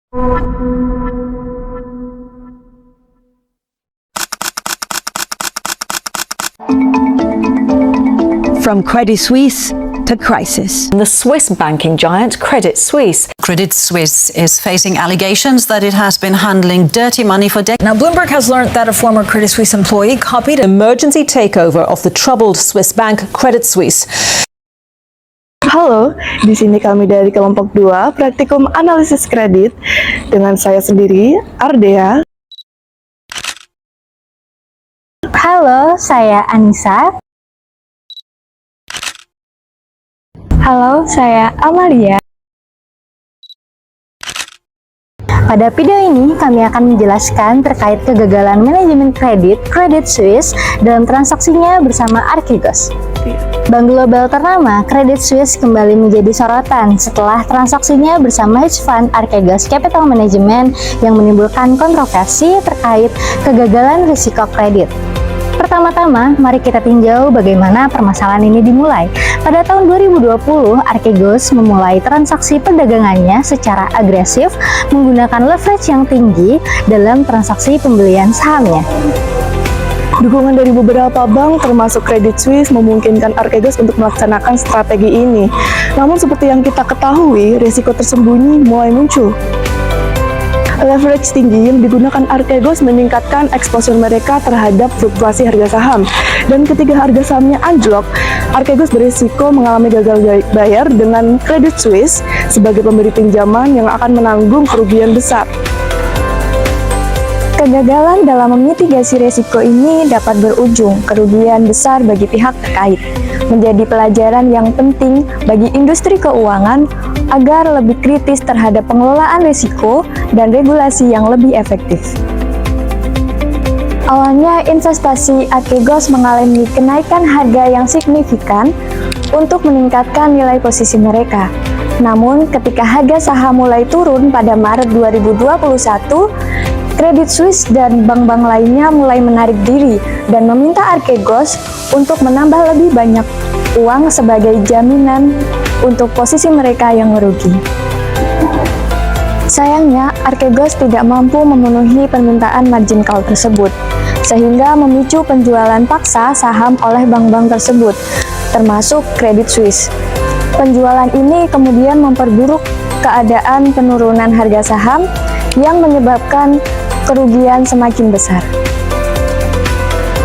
From Credit Suisse to crisis. The Swiss banking giant Credit Suisse. Credit Suisse is facing allegations that it has been handling dirty money for decades. Now, Bloomberg has learned that a former Credit Suisse employee copied an Emergency takeover of the troubled Swiss bank Credit Suisse. Halo, di sini kami dari kelompok 2 Praktikum Analisis Kredit dengan saya sendiri, Ardea. Halo, saya Anissa. Halo, saya Amalia. Pada video ini, kami akan menjelaskan terkait kegagalan manajemen kredit Credit Suisse dalam transaksinya bersama Archegos. Bank global ternama Credit Suisse kembali menjadi sorotan setelah transaksinya bersama hedge fund Archegos Capital Management yang menimbulkan kontroversi terkait kegagalan risiko kredit. Pertama-tama, mari kita tinjau bagaimana permasalahan ini dimulai. Pada tahun 2020, Archegos memulai transaksi perdagangannya secara agresif menggunakan leverage yang tinggi dalam transaksi pembelian sahamnya. Dukungan dari beberapa bank termasuk Credit Suisse memungkinkan Archegos untuk melaksanakan strategi ini. Namun seperti yang kita ketahui, risiko tersembunyi mulai muncul. Leverage tinggi yang digunakan Archegos meningkatkan exposure mereka terhadap fluktuasi harga saham. Dan ketika harga sahamnya anjlok, Archegos berisiko mengalami gagal bayar dengan Credit Suisse sebagai pemberi pinjaman yang akan menanggung kerugian besar. Kegagalan dalam memitigasi risiko ini dapat berujung kerugian besar bagi pihak terkait, menjadi pelajaran yang penting bagi industri keuangan agar lebih kritis terhadap pengelolaan risiko dan regulasi yang lebih efektif. Awalnya, investasi Archegos mengalami kenaikan harga yang signifikan untuk meningkatkan nilai posisi mereka. Namun, ketika harga saham mulai turun pada Maret 2021, Credit Suisse dan bank-bank lainnya mulai menarik diri dan meminta Archegos untuk menambah lebih banyak uang sebagai jaminan untuk posisi mereka yang merugi. Sayangnya, Archegos tidak mampu memenuhi permintaan margin call tersebut, sehingga memicu penjualan paksa saham oleh bank-bank tersebut, termasuk Credit Suisse. Penjualan ini kemudian memperburuk keadaan penurunan harga saham yang menyebabkan kerugian semakin besar.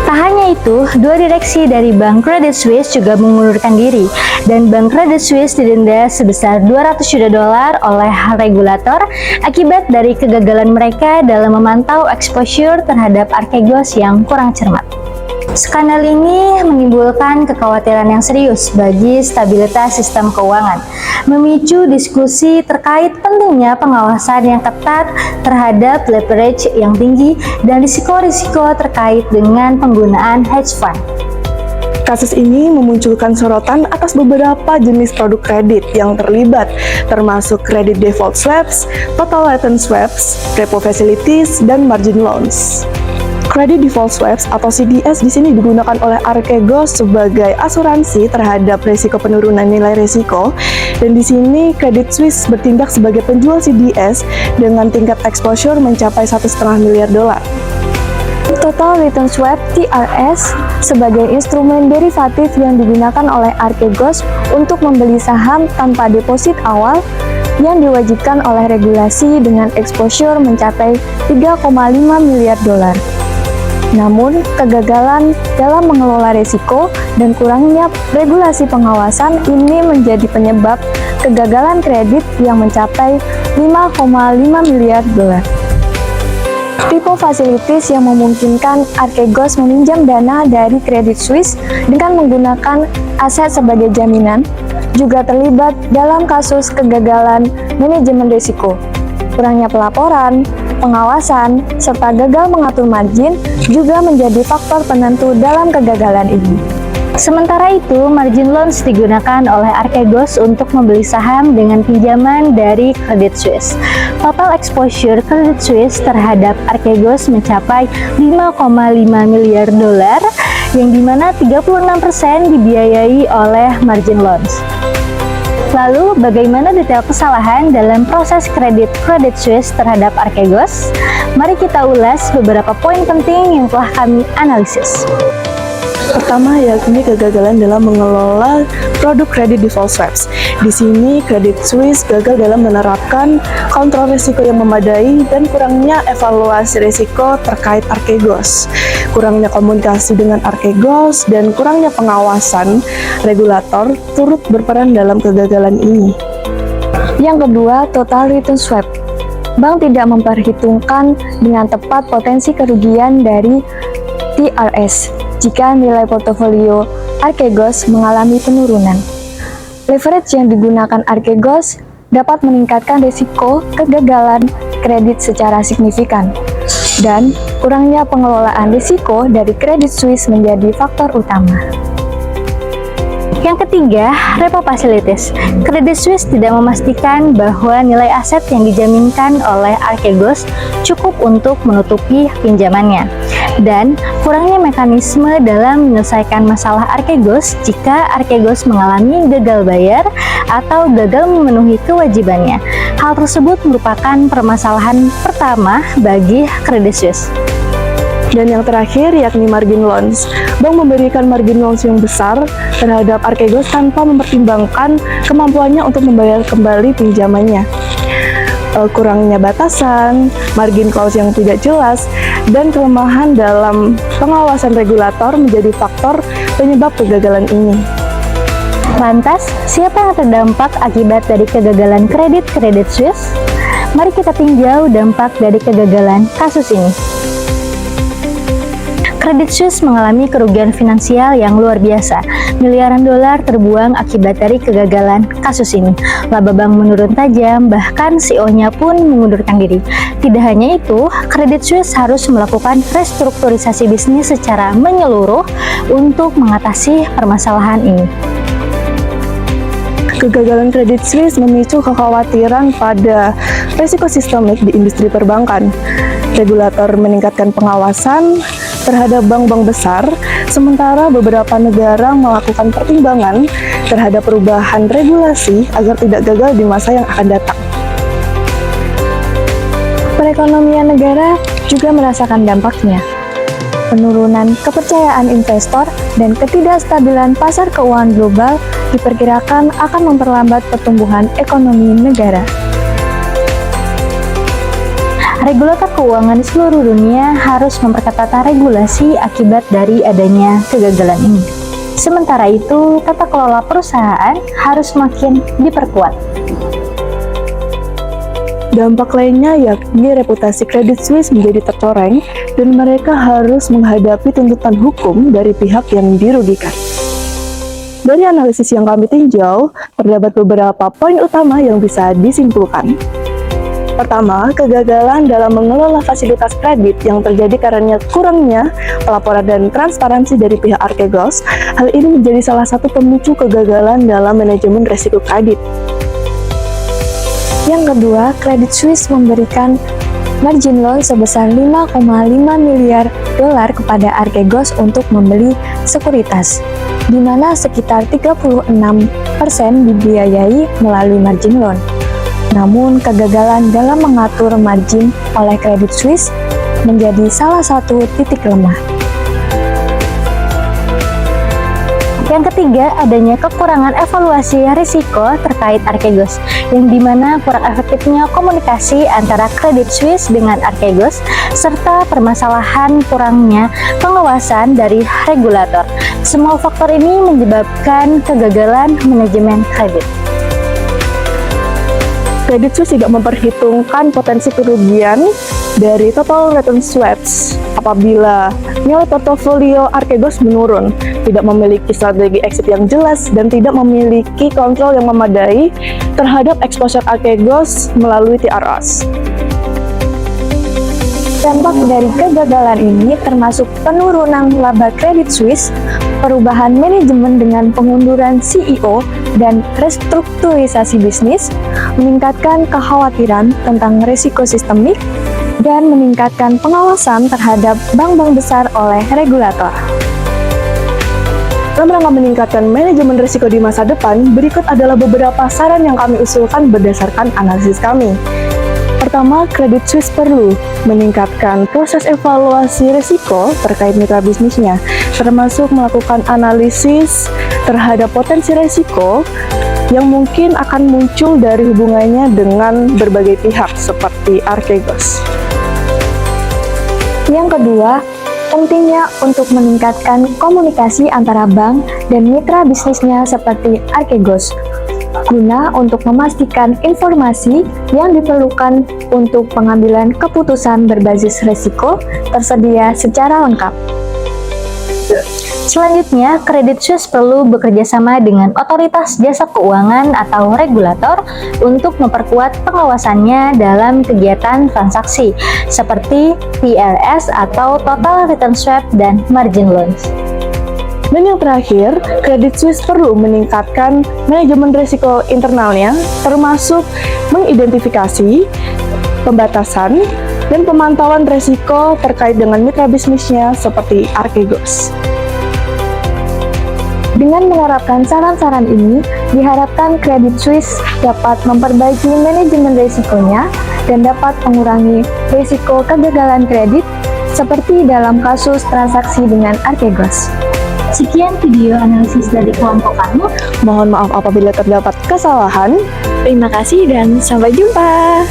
Tak hanya itu, dua direksi dari Bank Credit Suisse juga mengundurkan diri, dan Bank Credit Suisse didenda sebesar 200 juta dolar oleh regulator akibat dari kegagalan mereka dalam memantau exposure terhadap Archegos yang kurang cermat. Skandal ini menimbulkan kekhawatiran yang serius bagi stabilitas sistem keuangan, memicu diskusi terkait pentingnya pengawasan yang ketat terhadap leverage yang tinggi dan risiko-risiko terkait dengan penggunaan hedge fund. Kasus ini memunculkan sorotan atas beberapa jenis produk kredit yang terlibat, termasuk credit default swaps, total return swaps, repo facilities, dan margin loans. Credit default swaps atau CDS di sini digunakan oleh Archegos sebagai asuransi terhadap risiko penurunan nilai risiko, dan di sini Credit Suisse bertindak sebagai penjual CDS dengan tingkat exposure mencapai 1,5 miliar dolar. Total Return Swap (TRS) sebagai instrumen derivatif yang digunakan oleh Archegos untuk membeli saham tanpa deposit awal yang diwajibkan oleh regulasi dengan exposure mencapai 3,5 miliar dolar. Namun, kegagalan dalam mengelola risiko dan kurangnya regulasi pengawasan ini menjadi penyebab kegagalan kredit yang mencapai 5,5 miliar dolar. Repo facilities yang memungkinkan Archegos meminjam dana dari Credit Suisse dengan menggunakan aset sebagai jaminan juga terlibat dalam kasus kegagalan manajemen risiko. Kurangnya pelaporan, pengawasan, serta gagal mengatur margin juga menjadi faktor penentu dalam kegagalan ini. Sementara itu, margin loans digunakan oleh Archegos untuk membeli saham dengan pinjaman dari Credit Suisse. Total exposure Credit Suisse terhadap Archegos mencapai 5,5 miliar dolar, yang dimana 36% dibiayai oleh margin loans. Lalu, bagaimana detail kesalahan dalam proses kredit Credit Suisse terhadap Archegos? Mari kita ulas beberapa poin penting yang telah kami analisis. Pertama, yakni kegagalan dalam mengelola produk kredit default swaps. Di sini, Credit Suisse gagal dalam menerapkan kontrol risiko yang memadai dan kurangnya evaluasi risiko terkait Archegos. Kurangnya komunikasi dengan Archegos dan kurangnya pengawasan regulator turut berperan dalam kegagalan ini. Yang kedua, total return swap. Bank tidak memperhitungkan dengan tepat potensi kerugian dari TRS jika nilai portofolio Archegos mengalami penurunan. Leverage yang digunakan Archegos dapat meningkatkan risiko kegagalan kredit secara signifikan, dan kurangnya pengelolaan risiko dari Credit Suisse menjadi faktor utama. Yang ketiga, repo facilities. Credit Suisse tidak memastikan bahwa nilai aset yang dijaminkan oleh Archegos cukup untuk menutupi pinjamannya. Dan kurangnya mekanisme dalam menyelesaikan masalah Archegos jika Archegos mengalami gagal bayar atau gagal memenuhi kewajibannya. Hal tersebut merupakan permasalahan pertama bagi Credit Suisse. Dan yang terakhir yakni margin loans. Bank memberikan margin loans yang besar terhadap Archegos tanpa mempertimbangkan kemampuannya untuk membayar kembali pinjamannya. Kurangnya batasan, margin clause yang tidak jelas, dan kelemahan dalam pengawasan regulator menjadi faktor penyebab kegagalan ini. Lantas, siapa yang terdampak akibat dari kegagalan kredit Credit Suisse? Mari kita tinjau dampak dari kegagalan kasus ini. Credit Suisse mengalami kerugian finansial yang luar biasa. Miliaran dolar terbuang akibat dari kegagalan kasus ini. Laba bank menurun tajam, bahkan CEO-nya pun mengundurkan diri. Tidak hanya itu, Credit Suisse harus melakukan restrukturisasi bisnis secara menyeluruh untuk mengatasi permasalahan ini. Kegagalan Credit Suisse memicu kekhawatiran pada risiko sistemik di industri perbankan. Regulator meningkatkan pengawasan terhadap bank-bank besar, sementara beberapa negara melakukan pertimbangan terhadap perubahan regulasi agar tidak gagal di masa yang akan datang. Perekonomian negara juga merasakan dampaknya. Penurunan kepercayaan investor dan ketidakstabilan pasar keuangan global diperkirakan akan memperlambat pertumbuhan ekonomi negara. Regulator keuangan di seluruh dunia harus memperketat regulasi akibat dari adanya kegagalan ini. Sementara itu, tata kelola perusahaan harus makin diperkuat. Dampak lainnya yakni reputasi Credit Suisse menjadi tercoreng dan mereka harus menghadapi tuntutan hukum dari pihak yang dirugikan. Dari analisis yang kami tinjau, terdapat beberapa poin utama yang bisa disimpulkan. Pertama, kegagalan dalam mengelola fasilitas kredit yang terjadi karena kurangnya pelaporan dan transparansi dari pihak Archegos. Hal ini menjadi salah satu pemicu kegagalan dalam manajemen risiko kredit. Yang kedua, Credit Suisse memberikan margin loan sebesar 5,5 miliar dolar kepada Archegos untuk membeli sekuritas, di mana sekitar 36% dibiayai melalui margin loan. Namun, kegagalan dalam mengatur margin oleh Credit Suisse menjadi salah satu titik lemah. Yang ketiga, adanya kekurangan evaluasi risiko terkait Archegos, yang dimana kurang efektifnya komunikasi antara Credit Suisse dengan Archegos, serta permasalahan kurangnya pengawasan dari regulator. Semua faktor ini menyebabkan kegagalan manajemen kredit. Credit Suisse tidak memperhitungkan potensi kerugian dari total return swaps apabila nilai portofolio Archegos menurun, tidak memiliki strategi exit yang jelas, dan tidak memiliki kontrol yang memadai terhadap exposure Archegos melalui TRS. Dampak dari kegagalan ini termasuk penurunan laba Credit Suisse, perubahan manajemen dengan pengunduran CEO, dan restrukturisasi bisnis, meningkatkan kekhawatiran tentang risiko sistemik, dan meningkatkan pengawasan terhadap bank-bank besar oleh regulator. Dalam rangka meningkatkan manajemen risiko di masa depan, berikut adalah beberapa saran yang kami usulkan berdasarkan analisis kami. Pertama, Credit Suisse perlu meningkatkan proses evaluasi risiko terkait mitra bisnisnya, termasuk melakukan analisis terhadap potensi risiko yang mungkin akan muncul dari hubungannya dengan berbagai pihak seperti Archegos. Yang kedua, pentingnya untuk meningkatkan komunikasi antara bank dan mitra bisnisnya seperti Archegos, guna untuk memastikan informasi yang diperlukan untuk pengambilan keputusan berbasis risiko tersedia secara lengkap. Selanjutnya, Credit Suisse perlu bekerjasama dengan otoritas jasa keuangan atau regulator untuk memperkuat pengawasannya dalam kegiatan transaksi seperti TRS atau Total Return Swap dan Margin Loans. Dan yang terakhir, Credit Suisse perlu meningkatkan manajemen risiko internalnya, termasuk mengidentifikasi, pembatasan, dan pemantauan risiko terkait dengan mitra bisnisnya seperti Archegos. Dengan menerapkan saran-saran ini, diharapkan Credit Suisse dapat memperbaiki manajemen risikonya dan dapat mengurangi risiko kegagalan kredit seperti dalam kasus transaksi dengan Archegos. Sekian video analisis dari kelompok kami. Mohon maaf apabila terdapat kesalahan. Terima kasih dan sampai jumpa.